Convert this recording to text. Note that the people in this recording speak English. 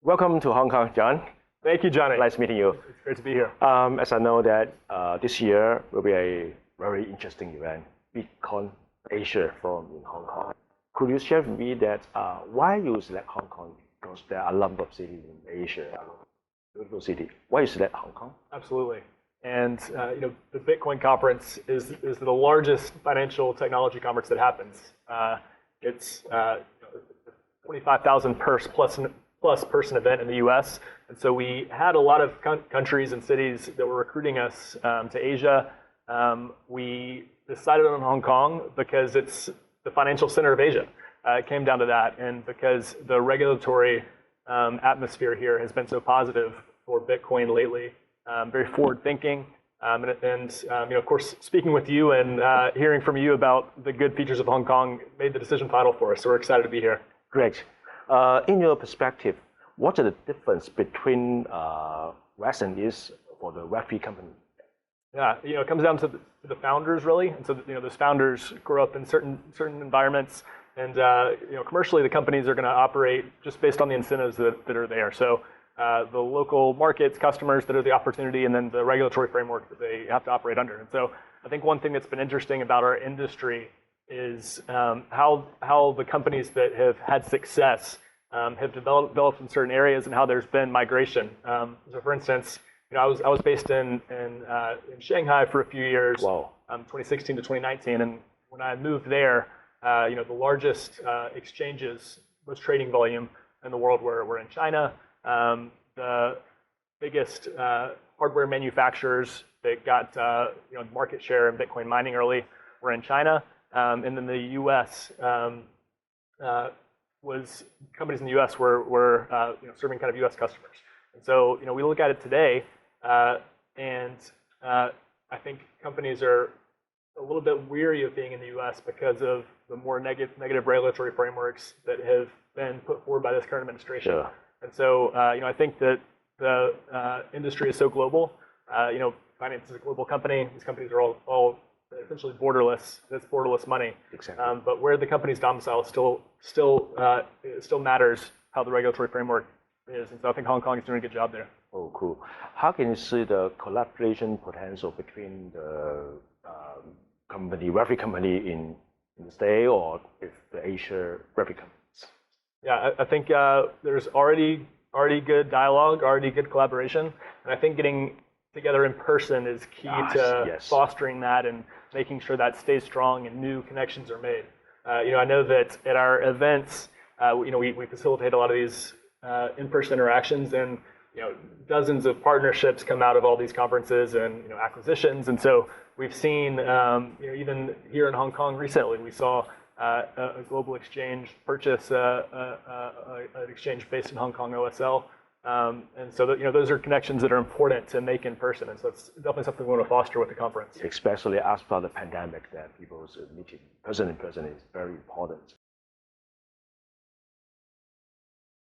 Welcome to Hong Kong, John. Thank you, Johnny. Nice meeting you. It's great to be here. As I know that this year will be a very interesting event, Bitcoin Asia Forum in Hong Kong. Could you share with me that why you select Hong Kong? Because there are a number of cities in Asia, beautiful city. Why you select Hong Kong? Absolutely. And the Bitcoin conference is the largest financial technology conference that happens. It's 25,000 plus person event in the U.S. And so we had a lot of countries and cities that were recruiting us to Asia. We decided on Hong Kong because it's the financial center of Asia. It came down to that, and because the regulatory atmosphere here has been so positive for Bitcoin lately, very forward-thinking, and of course, speaking with you and hearing from you about the good features of Hong Kong made the decision final for us. So we're excited to be here. Great. In your perspective, what are the difference between West and East for the Web3 company? Yeah, it comes down to the founders really, and so those founders grow up in certain environments, and commercially the companies are going to operate just based on the incentives that are there. So the local markets, customers that are the opportunity, and then the regulatory framework that they have to operate under. And so I think one thing that's been interesting about our industry is how the companies that have had success have developed in certain areas and how there's been migration. So for instance, I was based in Shanghai for a few years, Wow. 2016 to 2019, and when I moved there, the largest exchanges, most trading volume in the world were in China. The biggest hardware manufacturers that got market share in Bitcoin mining early were in China, and then the U.S. Companies in the U.S. were serving kind of U.S. customers. And so we look at it today, and I think companies are a little bit weary of being in the U.S. because of the more negative regulatory frameworks that have been put forward by this current administration. Sure. And so I think that the industry is so global. Finance is a global company. These companies are all essentially borderless. That's borderless money. Exactly. But where the company's domicile still matters how the regulatory framework is. And so I think Hong Kong is doing a good job there. Oh, cool. How can you see the collaboration potential between the Web3 company in the States or with the Asia Web3 companies? Yeah, I think there's already good dialogue, already good collaboration, and I think getting together in person is key to fostering that and making sure that stays strong and new connections are made. I know that at our events, we facilitate a lot of these in-person interactions, and dozens of partnerships come out of all these conferences and acquisitions, and so we've seen even here in Hong Kong recently, we saw a global exchange purchase an exchange based in Hong Kong OSL, and so those are connections that are important to make in person, and so it's definitely something we want to foster with the conference. Especially after the pandemic, that people's meeting person in person is very important.